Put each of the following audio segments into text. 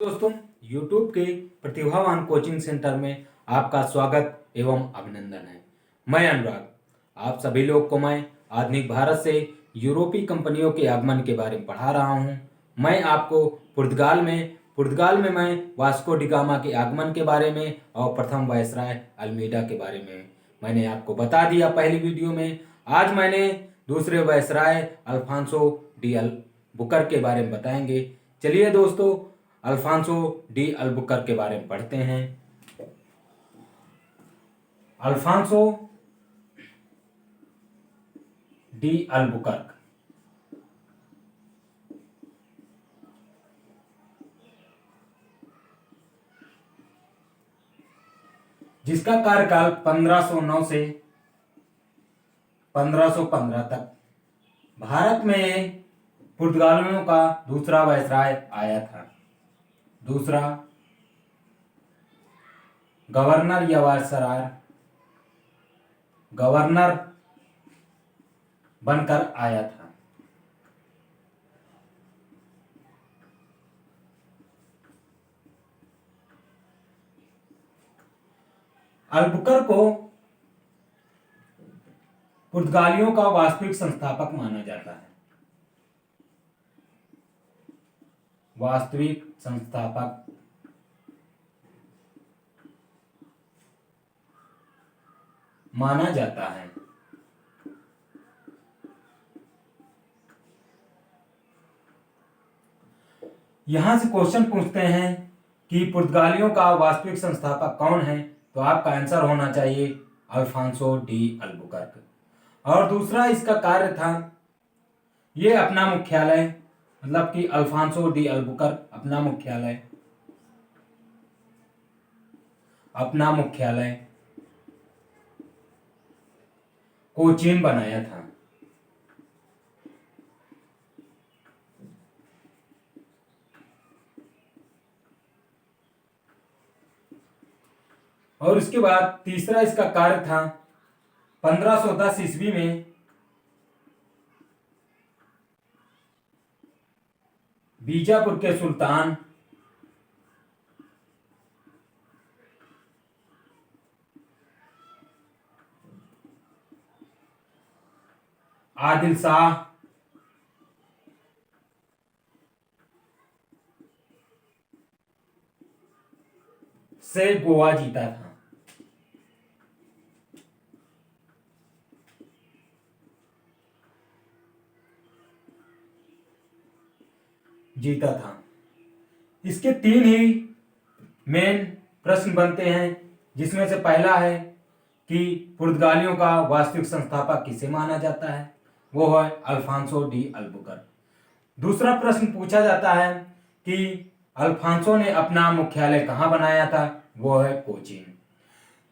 दोस्तों, YouTube के प्रतिभावान कोचिंग सेंटर में आपका स्वागत एवं अभिनंदन है। मैं अनुराग, आप सभी लोग को मैं आधुनिक भारत से यूरोपीय कंपनियों के आगमन के बारे में पढ़ा रहा हूं। मैं आपको पुर्तगाल में मैं वास्को डी गामा के आगमन के बारे में और प्रथम वायसराय अल्मीडा के बारे में मैंने आपको बता दिया पहली वीडियो में। आज मैंने दूसरे वायसराय अल्फांसो डी अल्बुकर्क के बारे में बताएंगे। चलिए दोस्तों, अल्फांसो डी अल्बुकर्क के बारे में पढ़ते हैं। अल्फांसो डी अल्बुकर्क जिसका कार्यकाल 1509 से 1515 तक भारत में पुर्तगालियों का दूसरा वायसराय आया था। दूसरा गवर्नर या वायसराय गवर्नर बनकर आया था। अल्बुकर्क को पुर्तगालियों का वास्तविक संस्थापक माना जाता है। वास्तविक संस्थापक माना जाता है। यहां से क्वेश्चन पूछते हैं कि पुर्तगालियों का वास्तविक संस्थापक कौन है, तो आपका आंसर होना चाहिए अल्फांसो डी अल्बुकर्क। और दूसरा इसका कार्य था, ये अपना मुख्यालय मतलब कि अल्फांसो डी अल्बुकर्क अपना मुख्यालय कोचीन बनाया था। और उसके बाद तीसरा इसका कार्य था, 1510 ईस्वी में बीजापुर के सुल्तान आदिल शाह से गोवा जीता था। इसके तीन ही मेन प्रश्न बनते हैं, जिसमें से पहला है कि पुर्तगालियों का वास्तविक संस्थापक किसे माना जाता है, वो है अल्फांसो डी अल्बुकर्क। दूसरा प्रश्न पूछा जाता है कि अल्फांसो ने अपना मुख्यालय कहाँ बनाया था, वो है कोचीन।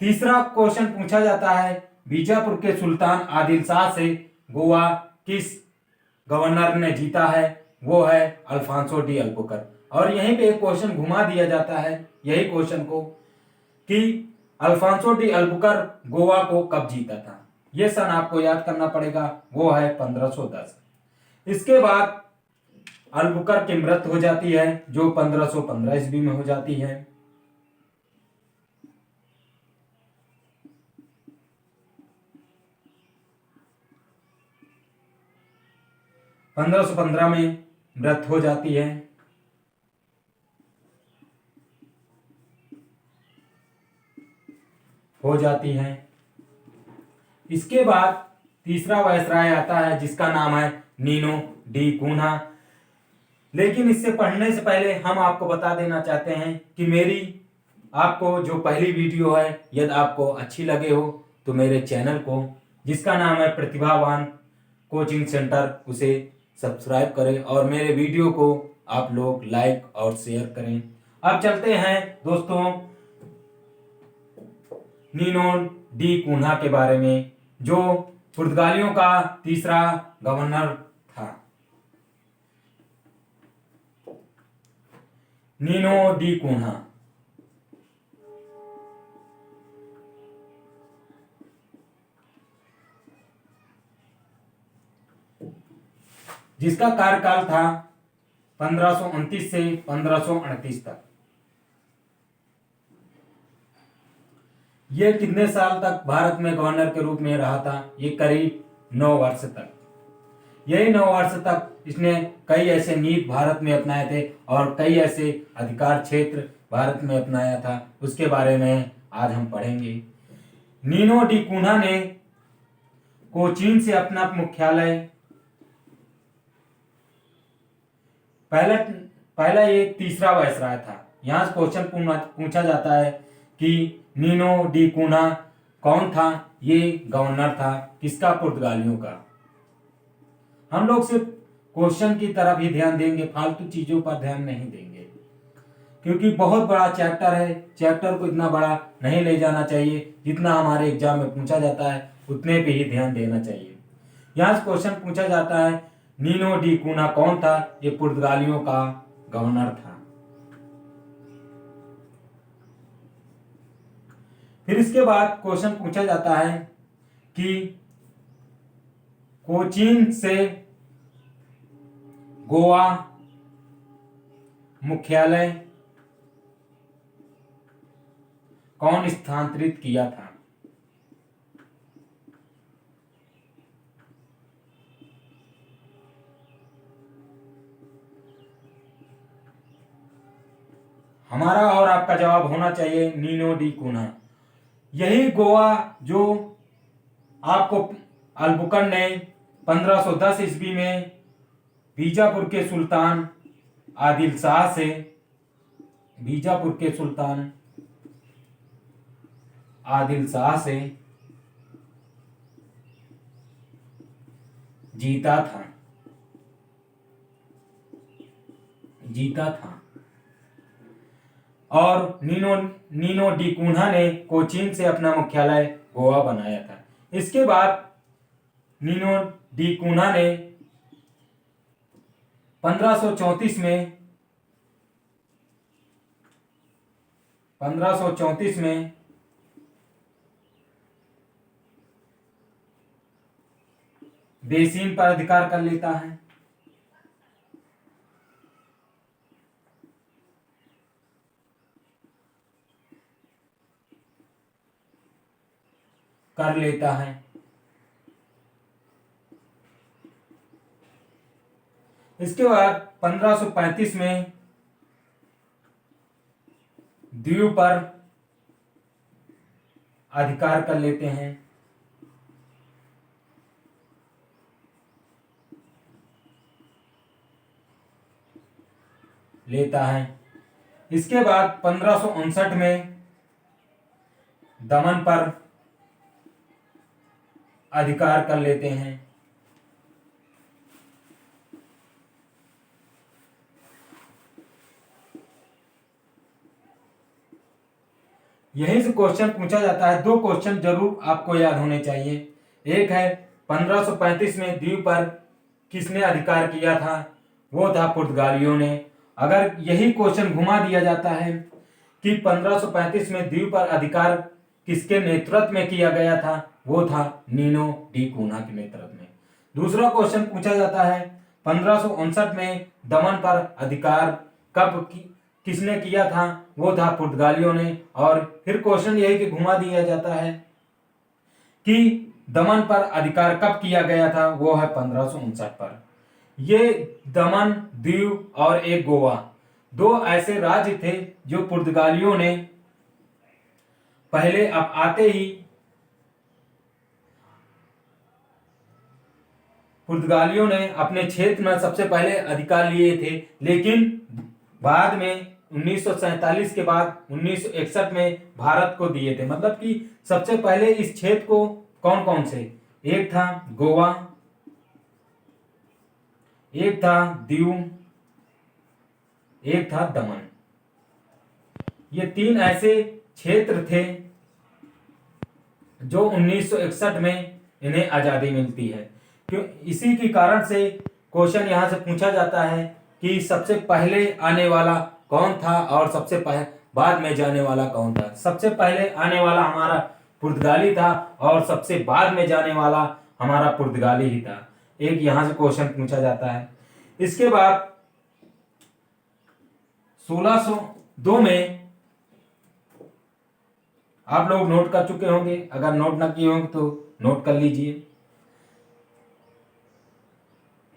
तीसरा क्वेश्चन पूछा जाता है, बीजापुर के सुल्तान आदिल शाह से गोवा किस गवर्नर ने जीता है, वो है अल्फांसो डी अल्बुकर्क। और यहीं पे एक क्वेश्चन घुमा दिया जाता है यही क्वेश्चन को कि अल्फांसो डी अल्बुकर्क गोवा को कब जीता था। यह सन आपको याद करना पड़ेगा, वो है 1510। इसके बाद अल्बुकर्क की मृत्यु हो जाती है, जो 1515 ईस्वी में हो जाती है। 1515 में मृत्यु हो जाती है। इसके बाद तीसरा वायसराय आता है, जिसका नाम है नीनो डी कून्हा। लेकिन इससे पढ़ने से पहले हम आपको बता देना चाहते हैं कि मेरी आपको जो पहली वीडियो है, यदि आपको अच्छी लगे हो तो मेरे चैनल को, जिसका नाम है प्रतिभावान कोचिंग सेंटर, उसे सब्सक्राइब करें और मेरे वीडियो को आप लोग लाइक और शेयर करें। अब चलते हैं दोस्तों नीनो डी कून्हा के बारे में, जो पुर्तगालियों का तीसरा गवर्नर था। नीनो डी कून्हा जिसका कार्यकाल था 1529 से 1538 तक। ये कितने साल तक भारत में गवर्नर के रूप में रहा था? ये करीब 9 वर्ष तक। यही 9 वर्ष तक इसने कई ऐसे नीति भारत में अपनाए थे और कई ऐसे अधिकार क्षेत्र भारत में अपनाया था, उसके बारे में आज हम पढ़ेंगे। नीनो डी कून्हा ने कोचीन से अपना मुख्यालय पहला ये तीसरा वायसराय था। यहाँ से क्वेश्चन पूछा जाता है कि नीनो डी कून्हा कौन था? ये गवर्नर था किसका? पुर्तगालियों का। हम लोग सिर्फ क्वेश्चन की तरफ ही ध्यान देंगे, फालतू चीजों पर ध्यान नहीं देंगे, क्योंकि बहुत बड़ा चैप्टर है। चैप्टर को इतना बड़ा नहीं ले जाना चाहिए, जितना हमारे एग्जाम में पूछा जाता है उतने पे ही ध्यान देना चाहिए। यहाँ से क्वेश्चन पूछा जाता है नीनो डी कून्हा कौन था? ये पुर्तगालियों का गवर्नर था। फिर इसके बाद क्वेश्चन पूछा जाता है कि कोचीन से गोवा मुख्यालय कौन स्थानांतरित किया था? हमारा और आपका जवाब होना चाहिए नीनो डी कून्हा। यही गोवा जो आपको अलबुकन ने 1510 ईस्वी में बीजापुर के सुल्तान आदिल शाह से जीता था और नीनो डी कून्हा ने कोचीन से अपना मुख्यालय गोवा बनाया था। इसके बाद नीनो डी कून्हा ने 1534 में बेसिन पर अधिकार कर लेता है। इसके बाद 1535 में दीव पर अधिकार कर लेते हैं। इसके बाद 1559 में दमन पर अधिकार कर लेते हैं। यहीं से क्वेश्चन पूछा जाता है। 2 क्वेश्चन जरूर आपको याद होने चाहिए। एक है 1535 में द्वीप पर किसने अधिकार किया था? वो था पुर्तगालियों ने। अगर यही क्वेश्चन घुमा दिया जाता है कि 1535 में द्वीप पर अधिकार किसके नेतृत्व में किया गया था? वो था नीनो डी कून्हा के नेतृत्व में। दूसरा क्वेश्चन पूछा जाता है 1559 में दमन पर अधिकार किसने किया था? वो था पुर्तगालियों ने। और फिर क्वेश्चन यही कि घुमा दिया जाता है कि दमन पर अधिकार कब किया गया था? वो है 1559 पर। ये दमन, दीव और एक गोवा 2 ऐसे राज्य थे जो पुर्तगालियों ने पहले आते ही पुर्तगालियों ने अपने क्षेत्र में सबसे पहले अधिकार लिए थे, लेकिन बाद में 1947 के बाद 1961 में भारत को दिए थे। मतलब कि सबसे पहले इस क्षेत्र को कौन कौन से? एक था गोवा, एक था दीव, एक था दमन। ये 3 ऐसे क्षेत्र थे जो 1961 में इन्हें आजादी मिलती है। क्यों? इसी के कारण से क्वेश्चन यहां से पूछा जाता है कि सबसे पहले आने वाला कौन था और सबसे बाद में जाने वाला कौन था। सबसे पहले आने वाला हमारा पुर्तगाली था और सबसे बाद में जाने वाला हमारा पुर्तगाली ही था। एक यहां से क्वेश्चन पूछा जाता है। इसके बाद 1602 में आप लोग नोट कर चुके होंगे, अगर नोट ना किए होंगे तो नोट कर लीजिए।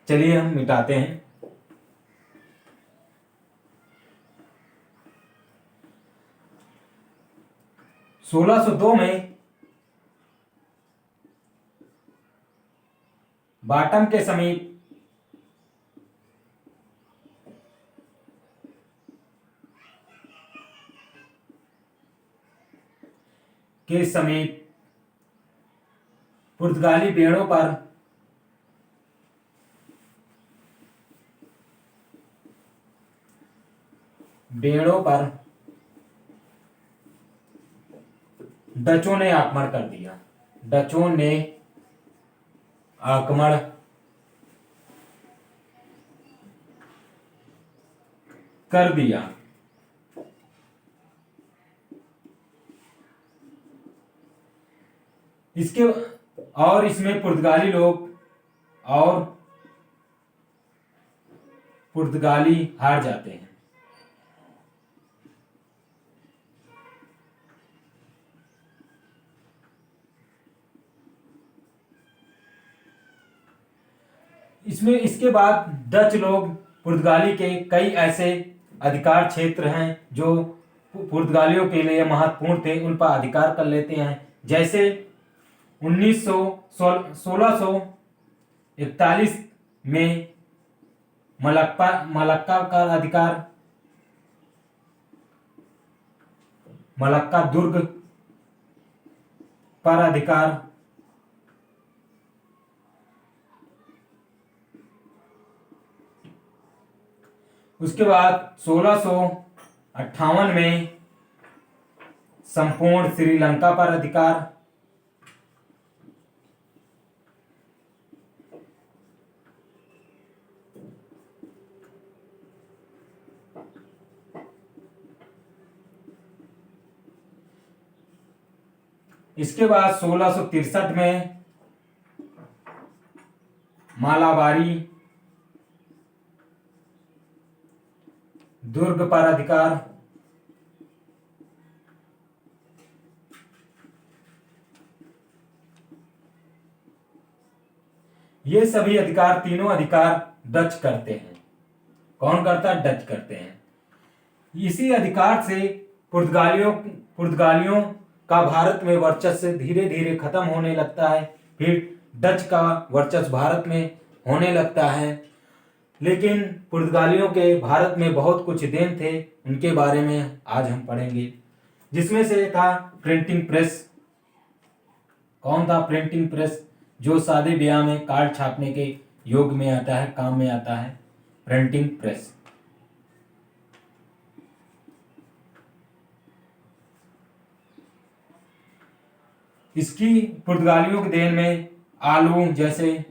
चलिए हम मिटाते हैं। 1602 में बाटम के समीप पुर्तगाली बेड़ों पर डचों ने आक्रमण कर दिया। डचों ने आक्रमण कर दिया। इसमें पुर्तगाली लोग और पुर्तगाली हार जाते हैं। इसके बाद डच लोग पुर्तगाली के कई ऐसे अधिकार क्षेत्र हैं जो पुर्तगालियों के लिए महत्वपूर्ण थे, उन पर अधिकार कर लेते हैं। जैसे 1641 में मलक्का का अधिकार, मलक्का दुर्ग पर अधिकार, उसके बाद 1658 में संपूर्ण श्रीलंका पर अधिकार, इसके बाद 1663 में मालाबारी दुर्ग पर अधिकार, ये सभी अधिकार, तीनों अधिकार डच करते हैं। कौन करता है? डच करते हैं। इसी अधिकार से पुर्तगालियों का भारत में वर्चस्व धीरे धीरे खत्म होने लगता है। फिर डच का वर्चस्व भारत में होने लगता है। लेकिन पुर्तगालियों के भारत में बहुत कुछ देन थे, उनके बारे में आज हम पढ़ेंगे। जिसमें से था प्रिंटिंग प्रेस। कौन था प्रिंटिंग प्रेस? जो सादे ब्याह में कार्ड छापने के योग में आता है, काम में आता है, प्रिंटिंग प्रेस। इसकी पुर्तगालियों के देन में आलू जैसे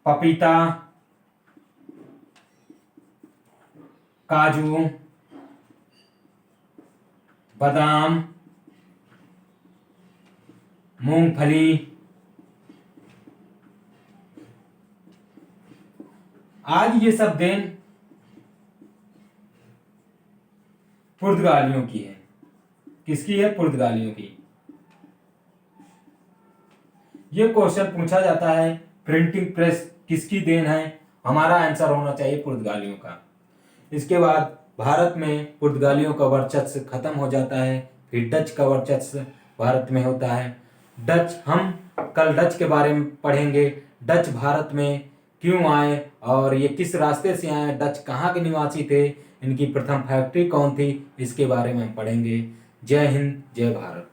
पपीता, काजू, बादाम, मूंगफली आज ये सब देन पुर्तगालियों की है। किसकी है? पुर्तगालियों की। ये क्वेश्चन पूछा जाता है, प्रिंटिंग प्रेस किसकी देन है? हमारा आंसर होना चाहिए पुर्तगालियों का। इसके बाद भारत में पुर्तगालियों का वर्चस्व खत्म हो जाता है। फिर डच का वर्चस्व भारत में होता है। हम कल डच के बारे में पढ़ेंगे। डच भारत में क्यों आए और ये किस रास्ते से आए, डच कहाँ के निवासी थे, इनकी प्रथम फैक्ट्री कौन थी, इसके बारे में हम पढ़ेंगे। जय हिंद, जय भारत।